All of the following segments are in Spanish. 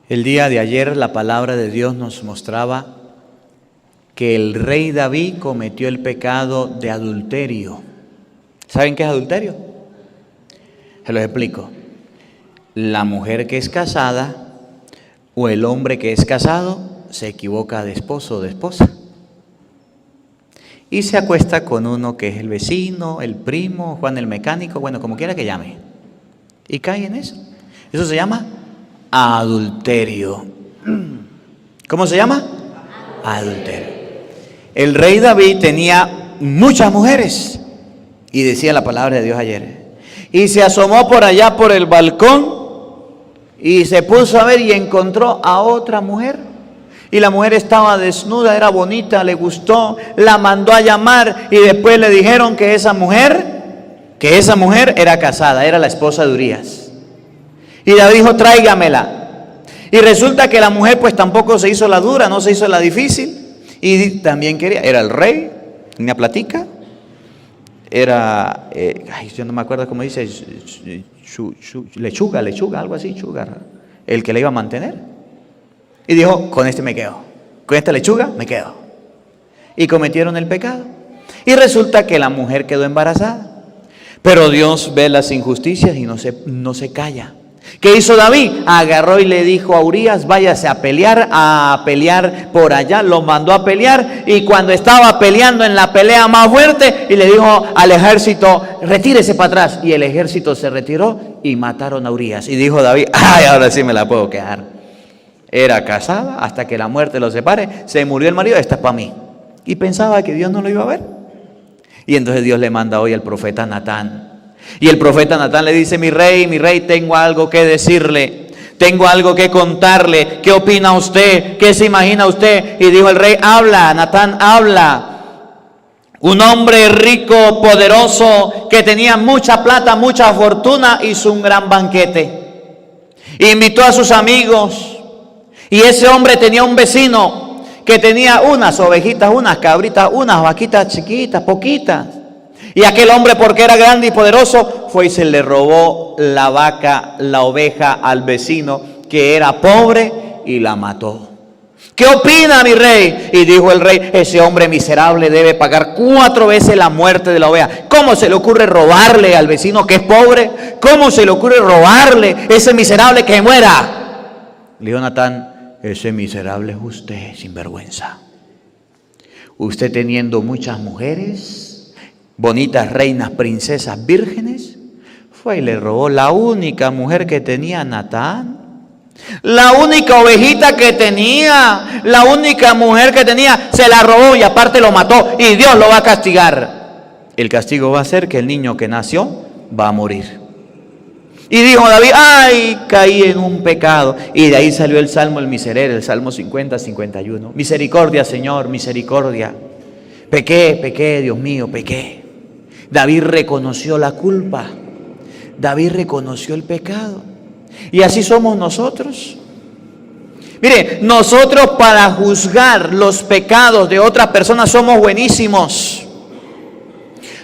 El día de ayer la palabra de Dios nos mostraba que el rey David cometió el pecado de adulterio. ¿Saben qué es adulterio? Se los explico. La mujer que es casada o el hombre que es casado se equivoca de esposo o de esposa y se acuesta con uno que es el vecino, el primo, Juan el mecánico, bueno, como quiera que llame, y cae en eso. Eso se llama adulterio. ¿Cómo se llama? Adulterio. El rey David tenía muchas mujeres y decía la palabra de Dios ayer, y se asomó por allá por el balcón y se puso a ver y encontró a otra mujer. Y la mujer estaba desnuda, era bonita, le gustó, la mandó a llamar y después le dijeron que esa mujer era casada, era la esposa de Urías. Y David dijo, tráigamela. Y resulta que la mujer pues tampoco se hizo la dura, no se hizo la difícil. Y también quería, era el rey, tenía platica, era, yo no me acuerdo cómo dice, lechuga, algo así, sugar, el que le iba a mantener. Y dijo, con este me quedo, con esta lechuga me quedo. Y cometieron el pecado. Y resulta que la mujer quedó embarazada. Pero Dios ve las injusticias y no se calla. ¿Qué hizo David? Agarró y le dijo a Urías, váyase a pelear por allá. Lo mandó a pelear y cuando estaba peleando en la pelea más fuerte, y le dijo al ejército, retírese para atrás. Y el ejército se retiró y mataron a Urías. Y dijo David, ay, ahora sí me la puedo quedar. Era casada hasta que la muerte los separe. Se murió el marido, esta es para mí. Y pensaba que Dios no lo iba a ver. Y entonces Dios le manda hoy al profeta Natán. Y el profeta Natán le dice, mi rey, tengo algo que decirle. Tengo algo que contarle. ¿Qué opina usted? ¿Qué se imagina usted? Y dijo el rey, habla, Natán, habla. Un hombre rico, poderoso, que tenía mucha plata, mucha fortuna, hizo un gran banquete. Invitó a sus amigos. Y ese hombre tenía un vecino que tenía unas ovejitas, unas cabritas, unas vaquitas chiquitas, poquitas. Y aquel hombre, porque era grande y poderoso, fue y se le robó la vaca, la oveja al vecino que era pobre y la mató. ¿Qué opina, mi rey? Y dijo el rey, ese hombre miserable debe pagar 4 veces la muerte de la oveja. ¿Cómo se le ocurre robarle al vecino que es pobre? ¿Cómo se le ocurre robarle ese miserable que muera? Le dijo Natán, ese miserable es usted, sinvergüenza. Usted teniendo muchas mujeres, bonitas reinas, princesas, vírgenes, fue y le robó la única mujer que tenía Natán. La única ovejita que tenía, la única mujer que tenía, se la robó y aparte lo mató. Y Dios lo va a castigar. El castigo va a ser que el niño que nació va a morir. Y dijo David, ay, caí en un pecado. Y de ahí salió el salmo, el miserere, el salmo 50, 51. Misericordia, Señor, misericordia. Pequé, Dios mío, pequé. David reconoció la culpa. David reconoció el pecado. Y así somos nosotros. Mire, nosotros para juzgar los pecados de otras personas somos buenísimos.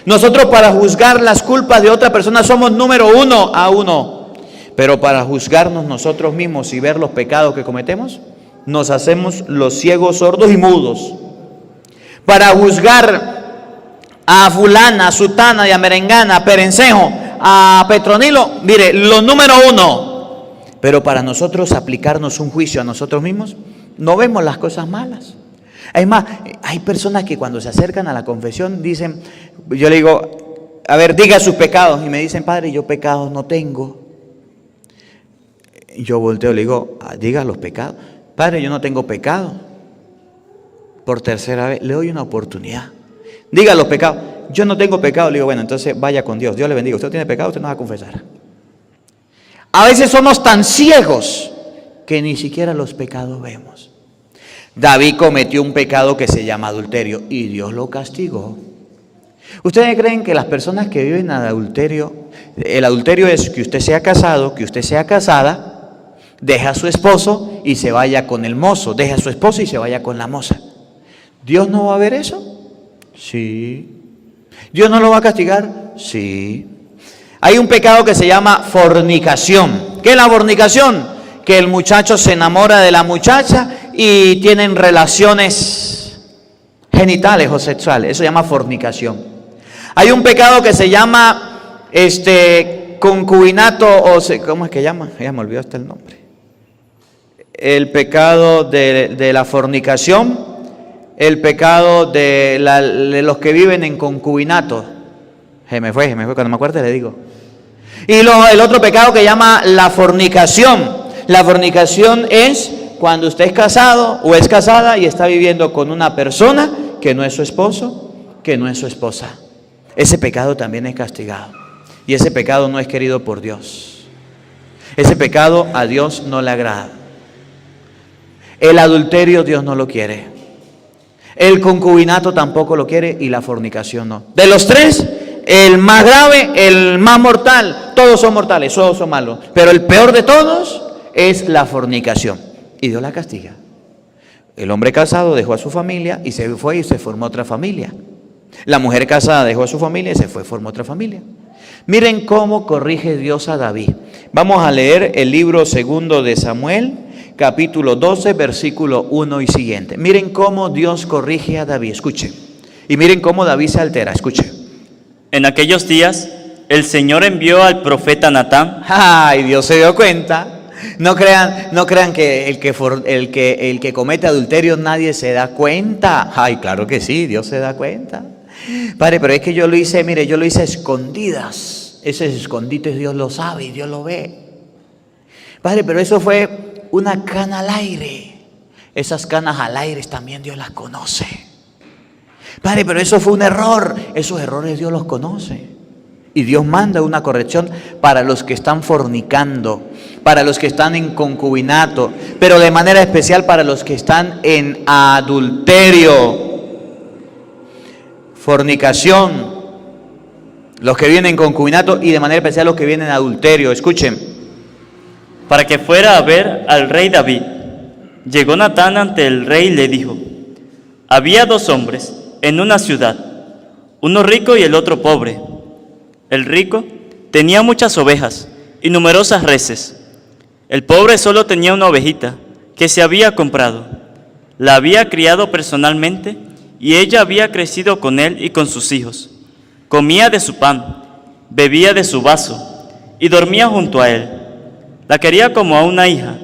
Nosotros para juzgar las culpas de otra persona somos número 1 a 1. Pero para juzgarnos nosotros mismos y ver los pecados que cometemos, nos hacemos los ciegos, sordos y mudos. Para juzgar a fulana, a sutana y a merengana, a perencejo, a Petronilo, mire, lo número 1. Pero para nosotros aplicarnos un juicio a nosotros mismos, no vemos las cosas malas. Es más, hay personas que cuando se acercan a la confesión dicen, yo le digo, a ver, diga sus pecados. Y me dicen, padre, yo pecados no tengo. Yo volteo y le digo, diga los pecados. Padre, yo no tengo pecado. Por tercera vez, le doy una oportunidad. Diga los pecados. Yo no tengo pecado. Le digo, bueno, entonces vaya con Dios. Dios le bendiga. Usted no tiene pecado, usted no va a confesar. A veces somos tan ciegos que ni siquiera los pecados vemos. David cometió un pecado que se llama adulterio y Dios lo castigó. ¿Ustedes creen que las personas que viven en adulterio, el adulterio es que usted sea casado, que usted sea casada, deja a su esposo y se vaya con el mozo, deja a su esposo y se vaya con la moza? ¿Dios no va a ver eso? Sí. ¿Dios no lo va a castigar? Sí. Hay un pecado que se llama fornicación. ¿Qué es la fornicación? que el muchacho se enamora de la muchacha y tienen relaciones genitales o sexuales. Eso se llama fornicación. Hay un pecado que se llama concubinato, ¿cómo es que llama? Ya me olvidó hasta el nombre. El pecado de la fornicación, el pecado de los que viven en concubinato. Se me fue, cuando me acuerde le digo. Y el otro pecado que llama la fornicación. La fornicación es cuando usted es casado o es casada y está viviendo con una persona que no es su esposo, que no es su esposa. Ese pecado también es castigado. Y ese pecado no es querido por Dios. Ese pecado a Dios no le agrada. El adulterio Dios no lo quiere. El concubinato tampoco lo quiere y la fornicación no. De los tres, el más grave, el más mortal, todos son mortales, todos son malos. Pero el peor de todos es la fornicación. Y Dios la castiga. El hombre casado dejó a su familia y se fue y se formó otra familia. La mujer casada dejó a su familia y se fue y formó otra familia. Miren cómo corrige Dios a David. Vamos a leer el libro segundo de Samuel, capítulo 12, versículo 1 y siguiente. Miren cómo Dios corrige a David, escuchen. Y miren cómo David se altera, escuchen. En aquellos días, el Señor envió al profeta Natán. ¡Ay, Dios se dio cuenta! No crean que el que comete adulterio nadie se da cuenta. ¡Ay, claro que sí, Dios se da cuenta! Padre, pero es que yo lo hice, mire, yo lo hice a escondidas. Ese escondite Dios lo sabe y Dios lo ve. Padre, pero eso fue una cana al aire. Esas canas al aire también Dios las conoce. Padre, pero eso fue un error. Esos errores Dios los conoce. Y Dios manda una corrección para los que están fornicando, para los que están en concubinato, pero de manera especial para los que están en adulterio. Fornicación, los que vienen en concubinato y de manera especial los que vienen en adulterio. Escuchen. Para que fuera a ver al rey David. Llegó Natán ante el rey y le dijo: había dos hombres en una ciudad, uno rico y el otro pobre. El rico tenía muchas ovejas y numerosas reses. El pobre solo tenía una ovejita que se había comprado. La había criado personalmente y ella había crecido con él y con sus hijos. Comía de su pan, bebía de su vaso y dormía junto a él. La quería como a una hija.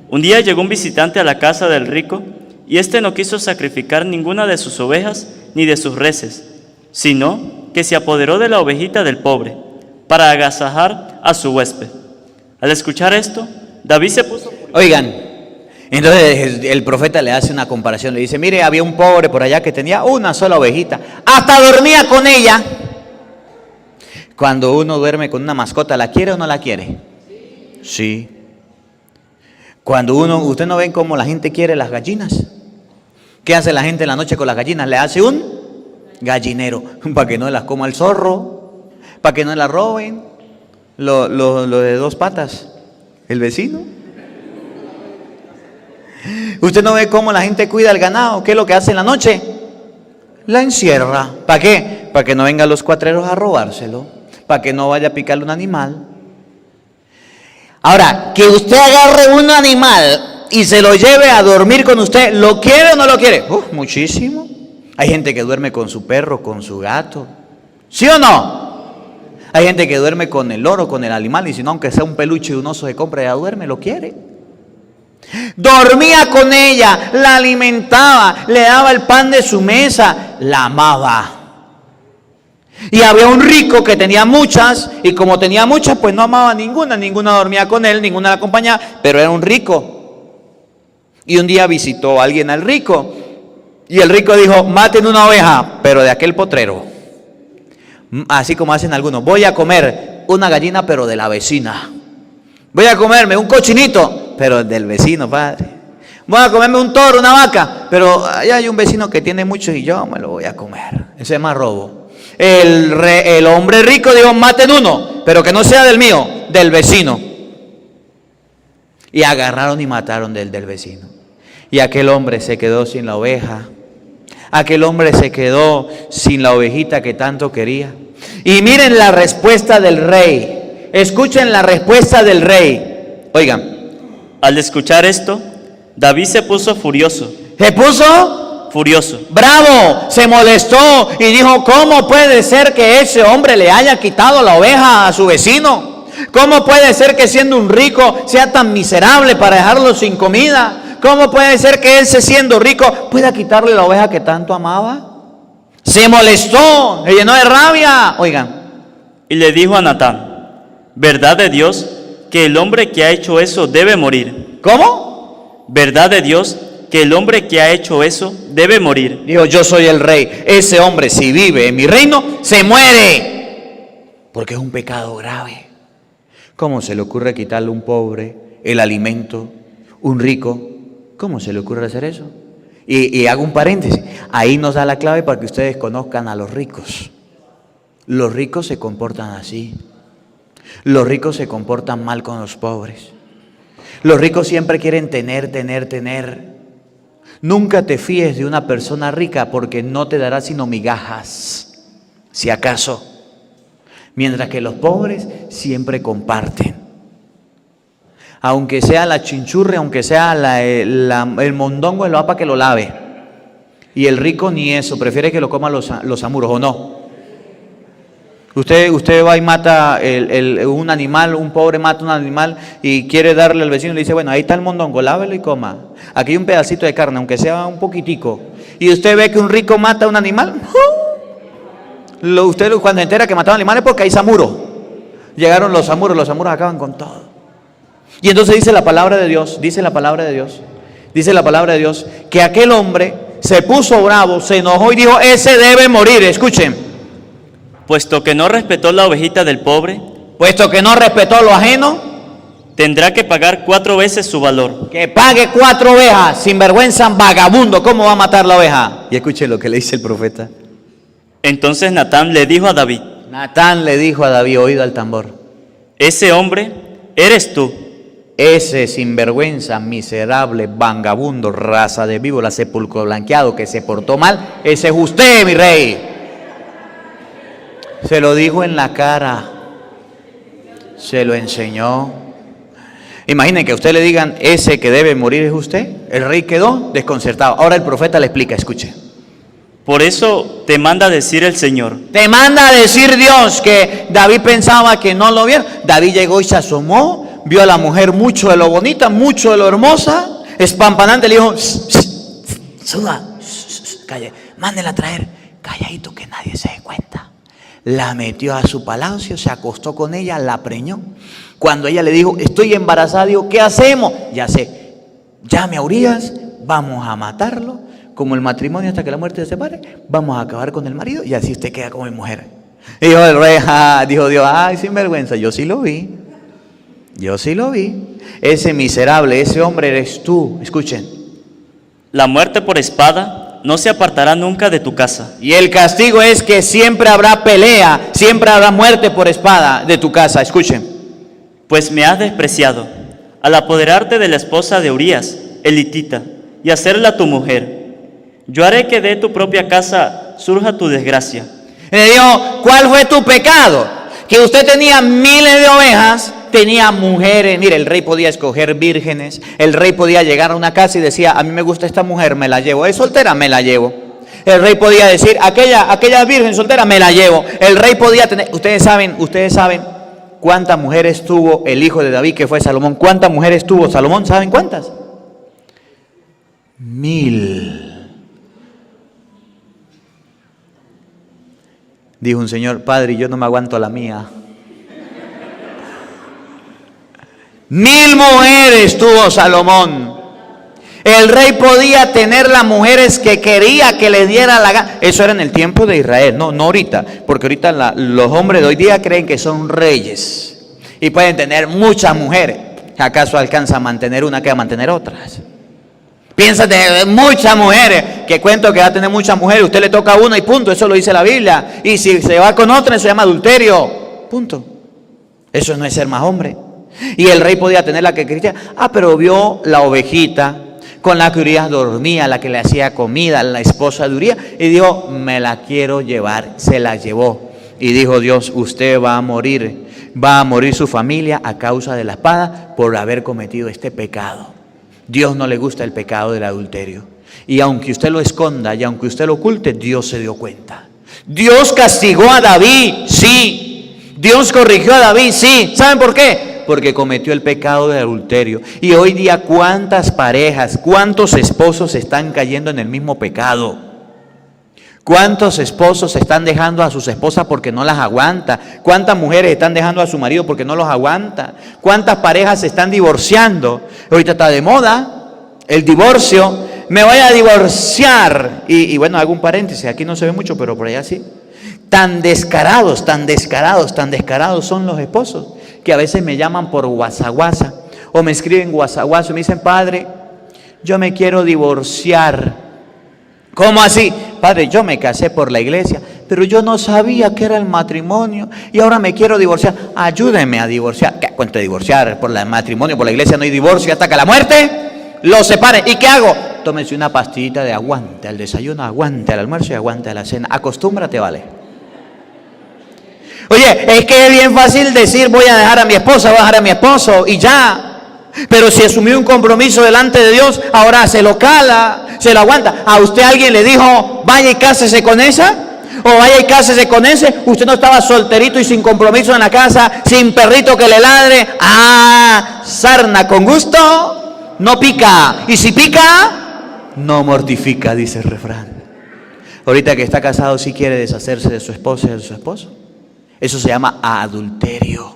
Un día llegó un visitante a la casa del rico y éste no quiso sacrificar ninguna de sus ovejas ni de sus reses, sino que se apoderó de la ovejita del pobre para agasajar a su huésped. Al escuchar esto, David se puso... Oigan, entonces el profeta le hace una comparación, le dice, mire, había un pobre por allá que tenía una sola ovejita, hasta dormía con ella. Cuando uno duerme con una mascota, ¿la quiere o no la quiere? Sí. Cuando usted no ven cómo la gente quiere las gallinas. ¿Qué hace la gente en la noche con las gallinas? Le hace un gallinero, para que no las coma el zorro, para que no las roben, lo de dos patas, el vecino. Usted no ve cómo la gente cuida el ganado. ¿Qué es lo que hace en la noche? La encierra. ¿Para qué? Para que no vengan los cuatreros a robárselo, para que no vaya a picarle un animal. Ahora, que usted agarre un animal y se lo lleve a dormir con usted, ¿lo quiere o no lo quiere? Muchísimo. Hay gente que duerme con su perro, con su gato. ¿Sí o no? Hay gente que duerme con el loro, con el animal, y si no, aunque sea un peluche de un oso de compra, ya duerme, lo quiere. Dormía con ella, la alimentaba, le daba el pan de su mesa, la amaba. Y había un rico que tenía muchas, y como tenía muchas, pues no amaba ninguna dormía con él, ninguna la acompañaba, pero era un rico. Y un día visitó a alguien al rico, y el rico dijo, maten una oveja, pero de aquel potrero. Así como hacen algunos, voy a comer una gallina, pero de la vecina. Voy a comerme un cochinito, pero del vecino, padre. Voy a comerme un toro, una vaca, pero allá hay un vecino que tiene mucho y yo me lo voy a comer. Ese es más robo. El hombre rico dijo, maten uno, pero que no sea del mío, del vecino. Y agarraron y mataron del vecino. Y aquel hombre se quedó sin la oveja. Aquel hombre se quedó sin la ovejita que tanto quería. Y miren la respuesta del rey. Escuchen la respuesta del rey. Oigan. Al escuchar esto, David se puso furioso, Se puso bravo, se molestó y dijo: ¿cómo puede ser que ese hombre le haya quitado la oveja a su vecino? ¿Cómo puede ser que siendo un rico sea tan miserable para dejarlo sin comida? ¿Cómo puede ser que él, siendo rico, pueda quitarle la oveja que tanto amaba? Se molestó, se llenó de rabia. Oigan. y le dijo a Natán: verdad de Dios que el hombre que ha hecho eso debe morir. ¿Cómo? Verdad de Dios que el hombre que ha hecho eso debe morir. Dijo: yo soy el rey. Ese hombre, si vive en mi reino, se muere. Porque es un pecado grave. ¿Cómo se le ocurre quitarle a un pobre el alimento, un rico? ¿Cómo se le ocurre hacer eso? Y hago un paréntesis. Ahí nos da la clave para que ustedes conozcan a los ricos. Los ricos se comportan así. Los ricos se comportan mal con los pobres. Los ricos siempre quieren tener. Nunca te fíes de una persona rica, porque no te dará sino migajas, si acaso. Mientras que los pobres siempre comparten. Aunque sea la chinchurre, aunque sea el mondongo, él lo va para que lo lave. Y el rico ni eso, prefiere que lo coman los amuros, ¿o no? Usted va y mata un animal, un pobre mata un animal y quiere darle al vecino y le dice: bueno, ahí está el mondongo, lávelo y coma. Aquí hay un pedacito de carne, aunque sea un poquitico. Y usted ve que un rico mata a un animal. Usted cuando se entera que mataron animales, porque hay samuro. Llegaron los samuros acaban con todo. Y entonces dice la palabra de Dios, que aquel hombre se puso bravo, se enojó y dijo: ese debe morir. Escuchen. Puesto que no respetó la ovejita del pobre, Puesto que no respetó lo ajeno, tendrá que pagar 4 veces su valor. que pague 4 ovejas. Sinvergüenza, vagabundo, ¿cómo va a matar la oveja? Y escuche lo que le dice el profeta. Entonces Natán le dijo a David: Natán le dijo a David, oído al tambor: ese hombre eres tú. ese sinvergüenza, miserable, vagabundo, raza de víbora, sepulcro blanqueado, que se portó mal, ese es usted, mi rey. Se lo dijo en la cara, se lo enseñó. Imaginen que a usted le digan: ese que debe morir es usted. El rey quedó desconcertado. Ahora el profeta le explica, escuche. Por eso te manda decir el Señor. Te manda a decir Dios que David pensaba que no lo viera. David llegó y se asomó, vio a la mujer mucho de lo bonita, mucho de lo hermosa, espampanante, le dijo: suba, calle, mándela a traer, calladito que nadie se dé cuenta. La metió a su palacio, se acostó con ella, la preñó. Cuando ella le dijo: estoy embarazada, dijo: ¿qué hacemos? Ya sé, llame a Urías, vamos a matarlo. Como el matrimonio hasta que la muerte se separe, vamos a acabar con el marido y así usted queda como mi mujer. Y dijo el rey, dijo Dios: ay, sinvergüenza, yo sí lo vi. Ese miserable, ese hombre eres tú. Escuchen. La muerte por espada no se apartará nunca de tu casa. Y el castigo es que siempre habrá pelea, siempre habrá muerte por espada de tu casa. Escuchen. Pues me has despreciado al apoderarte de la esposa de Urías, el hitita, y hacerla tu mujer. Yo haré que de tu propia casa surja tu desgracia. Le dijo: ¿cuál fue tu pecado? Que usted tenía miles de ovejas, tenía mujeres. Mire, el rey podía escoger vírgenes. El rey podía llegar a una casa y decía: a mí me gusta esta mujer, me la llevo. Es soltera, me la llevo. El rey podía decir: aquella virgen soltera, me la llevo. El rey podía tener. Ustedes saben cuántas mujeres tuvo el hijo de David, que fue Salomón. ¿Cuántas mujeres tuvo Salomón? ¿Saben cuántas? 1000. Dijo un señor: padre, yo no me aguanto la mía. 1000 mujeres tuvo Salomón. El rey podía tener las mujeres que quería que le diera la gana. Eso era en el tiempo de Israel, no ahorita. Porque ahorita los hombres de hoy día creen que son reyes y pueden tener muchas mujeres. ¿Acaso alcanza a mantener una que a mantener otras? Piensa de muchas mujeres, que cuento que va a tener muchas mujeres, usted le toca una y punto, eso lo dice la Biblia. Y si se va con otra, eso se llama adulterio, punto. Eso no es ser más hombre. Y el rey podía tener la que quería. Pero vio la ovejita con la que Urías dormía, la que le hacía comida, la esposa de Urías, y dijo: me la quiero llevar. Se la llevó. Y dijo Dios: usted va a morir. Va a morir su familia a causa de la espada por haber cometido este pecado. Dios no le gusta el pecado del adulterio. Y aunque usted lo esconda y aunque usted lo oculte, Dios se dio cuenta. Dios castigó a David, sí. Dios corrigió a David, sí. ¿Saben por qué? Porque cometió el pecado del adulterio. Y hoy día, ¿cuántas parejas, cuántos esposos están cayendo en el mismo pecado? ¿Cuántos esposos están dejando a sus esposas porque no las aguanta? ¿Cuántas mujeres están dejando a su marido porque no los aguanta? ¿Cuántas parejas se están divorciando? Ahorita está de moda el divorcio. Me voy a divorciar. Y bueno, hago un paréntesis, aquí no se ve mucho, pero por allá sí. Tan descarados son los esposos, que a veces me llaman por WhatsApp o me escriben WhatsApp y me dicen: padre, yo me quiero divorciar. ¿Cómo así? Padre, yo me casé por la iglesia, pero yo no sabía que era el matrimonio y ahora me quiero divorciar. Ayúdeme a divorciar. ¿Qué cuento de divorciar? Por el matrimonio, por la iglesia no hay divorcio hasta que la muerte los separe. ¿Y qué hago? Tómese una pastillita de aguante al desayuno, aguante al almuerzo y aguante a la cena. Acostúmbrate, vale. Oye, es que es bien fácil decir: voy a dejar a mi esposa, voy a dejar a mi esposo y ya. Pero si asumió un compromiso delante de Dios, ahora se lo cala, se lo aguanta. ¿A usted alguien le dijo: vaya y cásese con esa? ¿O vaya y cásese con ese? Usted no estaba solterito y sin compromiso en la casa, sin perrito que le ladre. Ah, sarna con gusto no pica. Y si pica, no mortifica, dice el refrán. Ahorita que está casado, sí quiere deshacerse de su esposa y de su esposo. Eso se llama adulterio.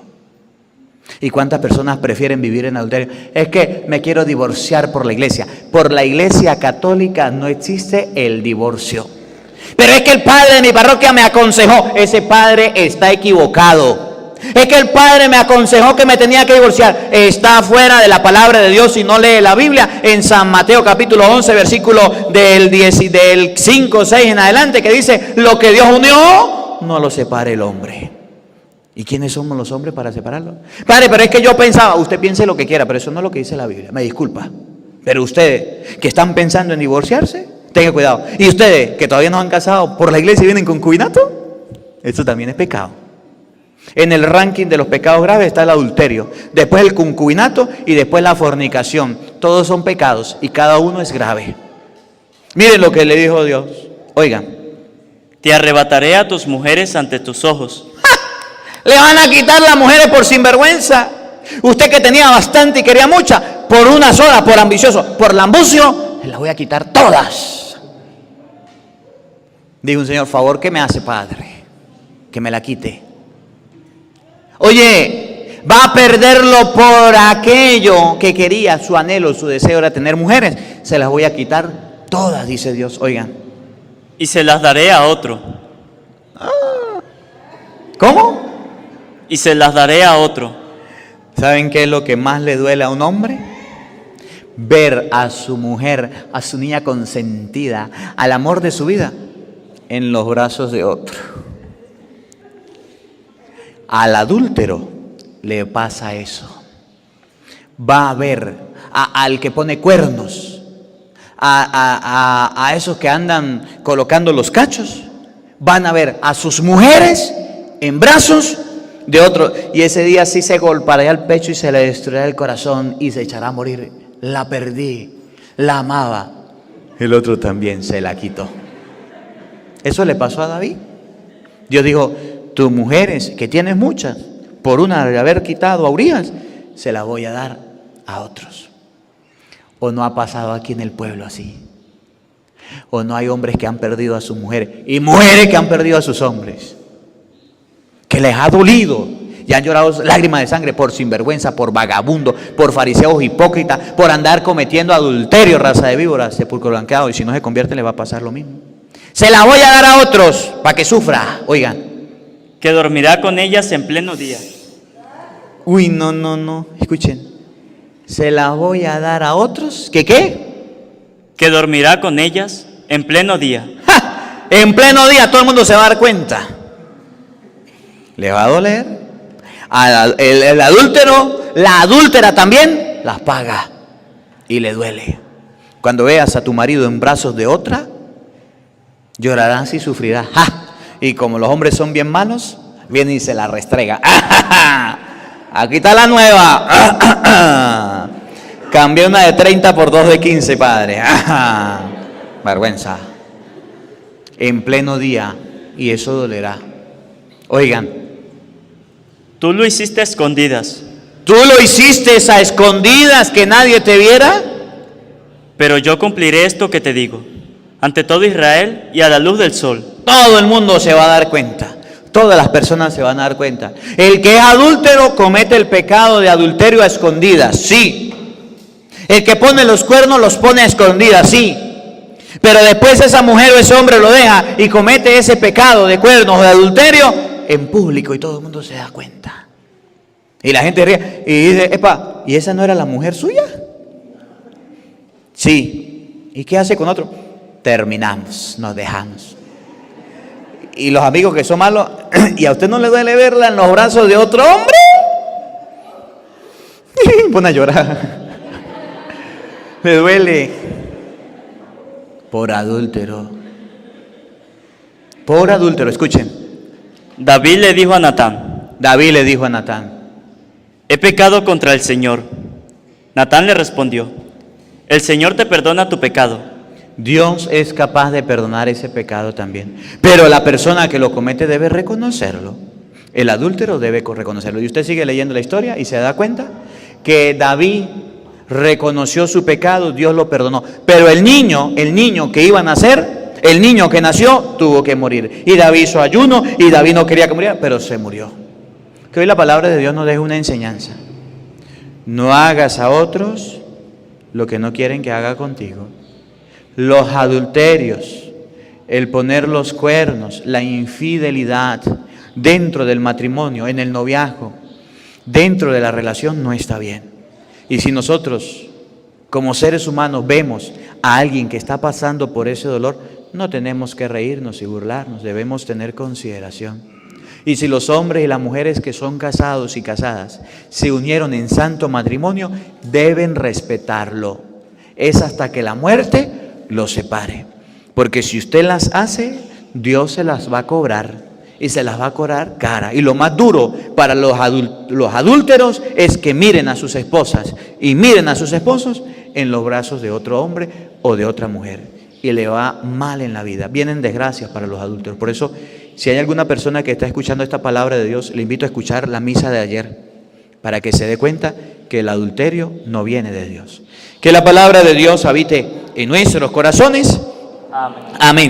¿Y cuántas personas prefieren vivir en adulterio? Es que me quiero divorciar por la iglesia. Por la iglesia católica no existe el divorcio. Pero es que el padre de mi parroquia me aconsejó. Ese padre está equivocado. Es que el padre me aconsejó que me tenía que divorciar. Está fuera de la palabra de Dios y no lee la Biblia. En San Mateo capítulo 11, versículo del 5, 6 en adelante, que dice: lo que Dios unió, no lo separe el hombre. ¿Y quiénes somos los hombres para separarlo? Padre, pero es que yo pensaba. Usted piense lo que quiera, pero eso no es lo que dice la Biblia. Me disculpa. Pero ustedes que están pensando en divorciarse, tengan cuidado. Y ustedes que todavía no han casado por la iglesia y vienen con concubinato, eso también es pecado. En el ranking de los pecados graves está el adulterio, después el concubinato y después la fornicación. Todos son pecados y cada uno es grave. Miren lo que le dijo Dios. Oigan. Te arrebataré a tus mujeres ante tus ojos. Le van a quitar las mujeres por sinvergüenza. Usted que tenía bastante y quería muchas, por una sola, por ambicioso, por lambucio, las voy a quitar todas. Dijo un señor: favor, ¿qué me hace, padre? Que me la quite. Oye, va a perderlo por aquello que quería, su anhelo, su deseo era tener mujeres. Se las voy a quitar todas, dice Dios. Oigan. Y se las daré a otro. ¿Cómo? Y se las daré a otro. ¿Saben qué es lo que más le duele a un hombre? Ver a su mujer, a su niña consentida, al amor de su vida, en los brazos de otro. Al adúltero le pasa eso. Va a ver al que pone cuernos, a esos que andan colocando los cachos. Van a ver a sus mujeres en brazos de otro, y ese día sí se golpeará el pecho y se le destruirá el corazón y se echará a morir. La perdí, la amaba, el otro también se la quitó. Eso le pasó a David. Dios dijo: tus mujeres, que tienes muchas, por una de haber quitado a Urías, se las voy a dar a otros. ¿O no ha pasado aquí en el pueblo así? ¿O no hay hombres que han perdido a sus mujeres y mujeres que han perdido a sus hombres? Que les ha dolido y han llorado lágrimas de sangre por sinvergüenza, por vagabundo, por fariseos hipócritas, por andar cometiendo adulterio, raza de víboras, sepulcro blanqueado, y si no se convierte le va a pasar lo mismo. Se la voy a dar a otros para que sufra. Oigan. Que dormirá con ellas en pleno día. Uy, no, escuchen. Se la voy a dar a otros. ¿Que qué? Que dormirá con ellas en pleno día. ¡Ja! En pleno día todo el mundo se va a dar cuenta. Le va a doler. El adúltero, la adúltera también, las paga y le duele. Cuando veas a tu marido en brazos de otra, llorarás y sufrirás. ¡Ja! Y como los hombres son bien malos, Viene y se la restrega. Aquí está la nueva. Cambié una de 30 por 2 de 15, padre. Vergüenza. En pleno día. Y eso dolerá. Oigan. Tú lo hiciste a escondidas. ¿Tú lo hiciste a escondidas que nadie te viera? Pero yo cumpliré esto que te digo, ante todo Israel y a la luz del sol. Todo el mundo se va a dar cuenta. Todas las personas se van a dar cuenta. El que es adúltero comete el pecado de adulterio a escondidas, sí. El que pone los cuernos los pone a escondidas, sí. Pero después esa mujer o ese hombre lo deja y comete ese pecado de cuernos o de adulterio en público y todo el mundo se da cuenta. Y la gente ríe y dice, epa, ¿y esa no era la mujer suya? Sí. ¿Y qué hace con otro? Terminamos, nos dejamos. Y los amigos que son malos, ¿y a usted no le duele verla en los brazos de otro hombre? Pone a llorar. Me duele. Por adúltero. Por adúltero, escuchen. David le dijo a Natán. David le dijo a Natán. He pecado contra el Señor. Natán le respondió. El Señor te perdona tu pecado. Dios es capaz de perdonar ese pecado también. Pero la persona que lo comete debe reconocerlo. El adúltero debe reconocerlo. Y usted sigue leyendo la historia y se da cuenta que David reconoció su pecado, Dios lo perdonó. Pero el niño que iba a nacer, el niño que nació, tuvo que morir. Y David hizo ayuno y David no quería que muriera, pero se murió. Que hoy la palabra de Dios nos deja una enseñanza. No hagas a otros lo que no quieren que haga contigo. Los adulterios, el poner los cuernos, la infidelidad dentro del matrimonio, en el noviazgo, dentro de la relación no está bien. Y si nosotros, como seres humanos, vemos a alguien que está pasando por ese dolor, no tenemos que reírnos y burlarnos, debemos tener consideración. Y si los hombres y las mujeres que son casados y casadas se unieron en santo matrimonio, deben respetarlo. Es hasta que la muerte los separe. Porque si usted las hace, Dios se las va a cobrar. Y se las va a cobrar cara. Y lo más duro para los adúlteros es que miren a sus esposas y miren a sus esposos en los brazos de otro hombre o de otra mujer. Y le va mal en la vida. Vienen desgracias para los adúlteros. Por eso, si hay alguna persona que está escuchando esta palabra de Dios, le invito a escuchar la misa de ayer para que se dé cuenta que el adulterio no viene de Dios. Que la palabra de Dios habite en nuestros corazones. Amén. Amén.